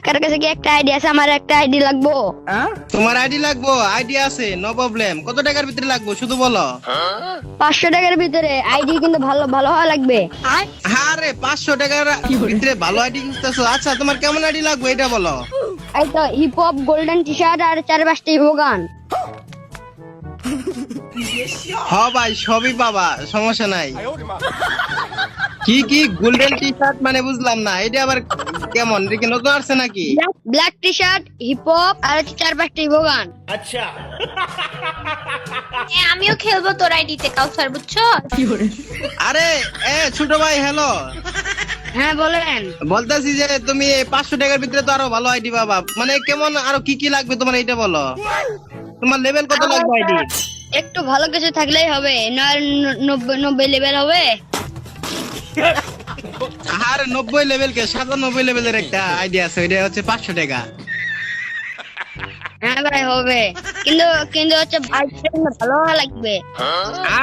কার কাছে কি একটা আইডি আছে? আমার একটা আইডি লাগবো। তোমার আইডি লাগবো? আইডি আছে, নো প্রবলেম। কত টাকার ভিতরে লাগবো শুধু বলো। 500 টাকার ভিতরে আইডি, কিন্তু ভালো ভালো হওয়া লাগবে। আরে 500 টাকার ভিতরে ভালো আইডি খুঁজতেছো? আচ্ছা তোমার কেমন আইডি লাগবে এটা বলো। এই তো hip hop, golden T shirt আর 4-5টা ইভো গান। হ ভাই, সবই পাবা, সমস্যা নাই। কি কি গোল্ডেন টি শার্ট মানে বুঝলাম না, এটা আবার কেমন? এটা কি নতুন আসছে নাকি? Black T shirt, hip hop আর 4-5টা ইভো গান। আমিও খেলবো তোর আইডিতে কাউসার, বুঝছো? আরে ছোট ভাই, হ্যালো। হ্যাঁ বলেন। বলতেছি যে তুমি এই 500 টাকার ভিতরে তো আরো ভালো আইডি পাবা, মানে কেমন আরো কি কি লাগবে তোমার এটা বলো। তোমার লেভেল কত লাগবে আইডি? একটু ভালো কিছু থাকলেই হবে, 90 লেভেল হবে। আর 90 লেভেল কে 97 লেভেলের একটা আইডি আছে, ওইটা হচ্ছে 500 টাকা। হ্যাঁ ভাই হবে, কিন্তু কিন্তু হচ্ছে ভালো হওয়া লাগবে।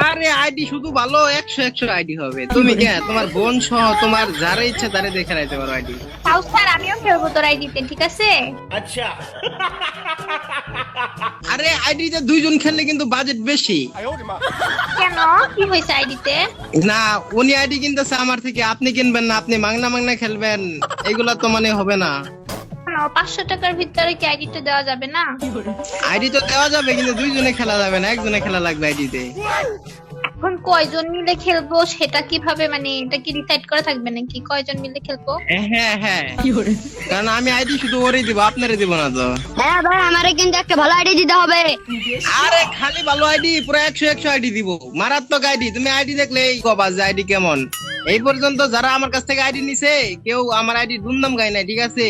আরে আইডি শুধু ভালো 100 আইডি হবে। তুমি কে তোমার বোন সহ তোমার যারা ইচ্ছা তারে দেখে রাখতে পারো আইডি। কাউসার আমিও খেলবো তোর আইডিতে, ঠিক আছে? আরে আইডিতে দুইজন খেললে কিন্তু বাজেট বেশি। কেন, কি হয়েছে আইডিতে? না, উনি আইডি কিনতেছে আমার থেকে, আপনি কিনবেন না, আপনি মাংনা মাংনা খেলবেন, এগুলা তো মানে হবে না। 500 টাকার ভিতরে কি আইডিতে দেওয়া যাবে না? আইডি তো দেওয়া যাবে, কিন্তু দুইজনে খেলা যাবে না, একজনে খেলা লাগবে আইডিতে। এখন কয়জন মিলে খেলবো সেটা কিভাবে, মানে এটা কি ডিসাইড করা থাকবে নাকি কয়জন মিলে খেলবো? হ্যাঁ হ্যাঁ, কারণ আমি আইডি শুধু ওরই দিব, আপনারে দিব না তো। হ্যাঁ ভাই, আমারে কিন্তু একটা ভালো আইডি দিতে হবে। আরে খালি ভালো আইডি, পুরো 100 আইডি দিব, মারাত্মক আইডি। তুমি আইডি দেখলেই কবা যে আইডি কেমন। এই পর্যন্ত যারা আমার কাছ থেকে আইডি নিছে, কেউ আমার আইডি দুমদাম গায় নাই, ঠিক আছে?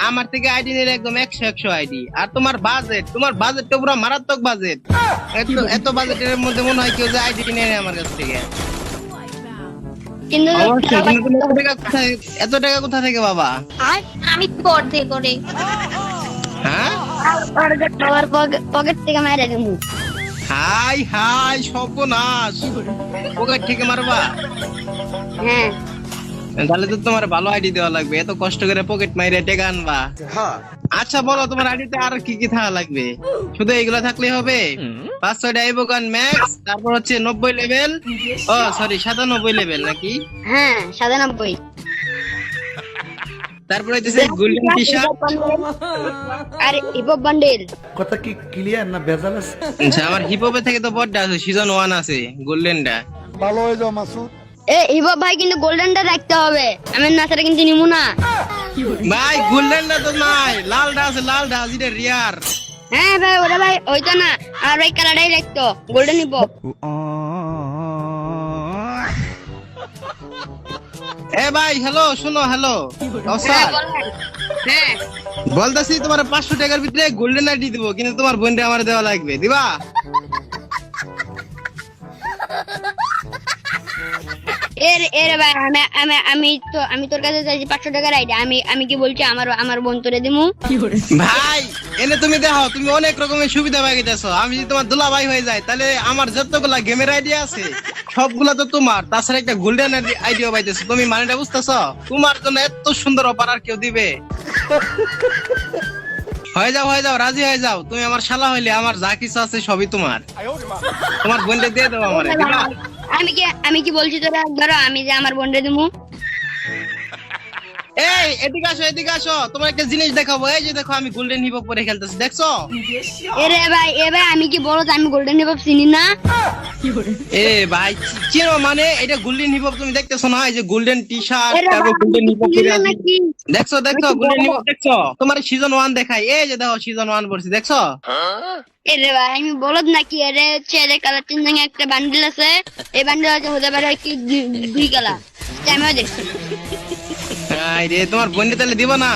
আমার থেকে আইডি নিলে একদম 100 আইডি। আর তোমার বাজেট তো পুরো মারাত্মক বাজেট। এত বাজেটের মধ্যে মনে হয় কেউ যে আইডি কিনে নেয় আমার কাছ থেকে। কিন্তু তুমি এত টাকা কোথা থেকে বাবা? আমি পড়তে করে হ্যাঁ, আমার পকেট থেকে মেরে দেবো। হাই হাই সর্বনাশ, পকেট থেকে মারবা? হ্যাঁ তাহলে তো তোমার ভালো আইডি দেওয়া লাগবে, এত কষ্ট করে পকেট মাইরে টাকা আনবা। আচ্ছা বলো, তোমার আইডিতে আর কি কি থাকা লাগবে? শুধু এইগুলা থাকলে হবে? 5-6টা ইভোগান ম্যাক্স, তারপর হচ্ছে 90 লেভেল, ও সরি 97 লেভেল নাকি? হ্যাঁ 97। তারপর হচ্ছে গোল্ডেন টি শার্ট আর হিপ হপ বান্ডেল। কথা কি ক্লিয়ার না ভেজাল আছে? আচ্ছা, আমার হিপ হপে থেকে তো বড়টা আছে, সিজন 1 আছে গোল্ডেনটা। ভালো হয়ে যাও মাসুদ। হিপ হপ ভাই, কিন্তু গোল্ডেনটা রাখতে হবে, আমি নাচারে কিন্তু নিমু না। ভাই গোল্ডেনটা তো নাই, লালটা আছে, লালটা যেটা রিয়ার। হ্যাঁ ভাই, ওরা ভাই ওইটা না, আর ভাই কালারটাই রাখতো, গোল্ডেন হিপ হপ। ভাই হ্যালো, শোনো, হ্যালো হ্যাঁ বলতেছি, তোমার 500 টাকার ভিতরে গোল্ডেন আইডি দিব, কিন্তু তোমার বোনটা আমার দেওয়া লাগবে, দিবা? এর ভাই, আমি তোর কাছে চাইছি 500 টাকার আইডি। আমি কি বলছি, আমার বোন তোরে দিমু। ভাই এনে তুমি দেখো, তুমি অনেক রকমের সুবিধা পাই গেছো। আমি যদি তোমার দুলা ভাই হয়ে যায়, তাহলে আমার যতগুলা গেমের আইডিয়া আছে সবগুলা তো তোমার, তাছাড়া একটা গোল্ডেন আইডিয়া পাইতেছো। তুমি মানেটা বুঝতেছো? তোমার জন্য এত সুন্দর অফার আর কেউ দিবে? হয়ে যাও, রাজি হয়ে যাও। তুমি আমার শালা হইলে আমার যা কিছু আছে সবই তোমার। তোমার বোনটা দিয়ে দেবো আমার। আমি কি বলছি তোরা, ধরো আমি যে আমার বোনরে দিমু। এদিকে আসো, তোমার একটা জিনিস দেখাবো। এই যে দেখো, আমি গোল্ডেন হিপ হপ পরে খেলতেছি, দেখছো? এ ভাই আমি কি বলো, আমি গোল্ডেন হিপ হপ চিনি না। ভাই চিনো মানে? এটা গোল্ডেন হিপ হপ তুমি দেখতেছো না? এই যে গোল্ডেন টি শার্ট, তারপর গোল্ডেন হিপ হপ দেখছো গোল্ডেন হিপ হপ দেখছো? তোমার সিজন 1 দেখাই, এই যে দেখো সিজন 1 পড়ছি, দেখছো? ভাই আমি বলদ নাকি? হচ্ছে কালার চেঞ্জিং একটা বান্ডেল আছে, এই বান্ডেল হতে পারে কি 2 কালার, আমিও দেখছি। তোমার বোনকে তাহলে দিব না?